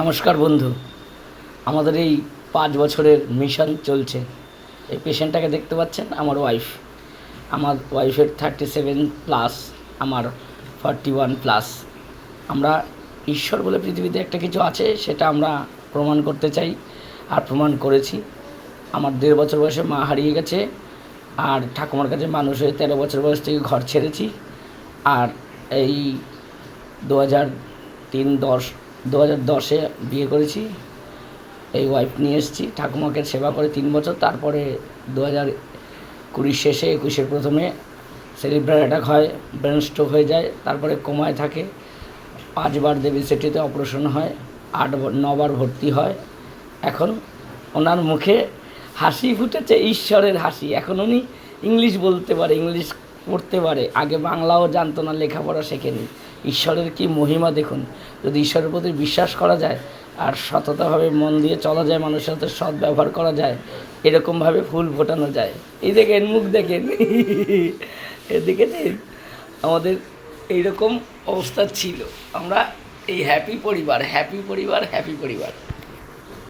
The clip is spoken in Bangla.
নমস্কার বন্ধু, আমাদের এই 5 বছরের মিশন চলছে। এই পেশেন্টটাকে দেখতে পাচ্ছেন, আমার ওয়াইফের 37+, আমার 41+। আমরা ঈশ্বর বলে পৃথিবীতে একটা কিছু আছে, সেটা আমরা প্রমাণ করতে চাই আর প্রমাণ করেছি। আমার 1.5 বছর বয়সে মা হারিয়ে গেছে, আর ঠাকুমার কাছে মানুষ হয়ে 13 বছর বয়স থেকে ঘর ছেড়েছি। আর এই 2010-এ বিয়ে করেছি, এই ওয়াইফ নিয়ে এসেছি। ঠাকুমাকে সেবা করে 3 বছর, তারপরে 2020 শেষে 21-এর প্রথমে সেরিব্রাল অ্যাটাক হয়, ব্রেন স্ট্রোক হয়ে যায়, তারপরে কোমায় থাকে। 5 বার দেবী সেটিতে অপারেশন হয়, 9 বার ভর্তি হয়। এখন ওনার মুখে হাসি ফুটেছে, ঈশ্বরের হাসি। এখন উনি ইংলিশ বলতে পারে, ইংলিশ পড়তে পারে। আগে বাংলাও জানতো না, লেখাপড়া শেখেনি। ঈশ্বরের কি মহিমা দেখুন। যদি ঈশ্বরের প্রতি বিশ্বাস করা যায় আর সততাভাবে মন দিয়ে চলা যায়, মানুষের সাথে সৎ ব্যবহার করা যায়, এরকমভাবে ফুল ফোটানো যায়। এই দেখেন, মুখ দেখেন, এদিকে আমাদের এইরকম অবস্থা ছিল। আমরা এই হ্যাপি পরিবার।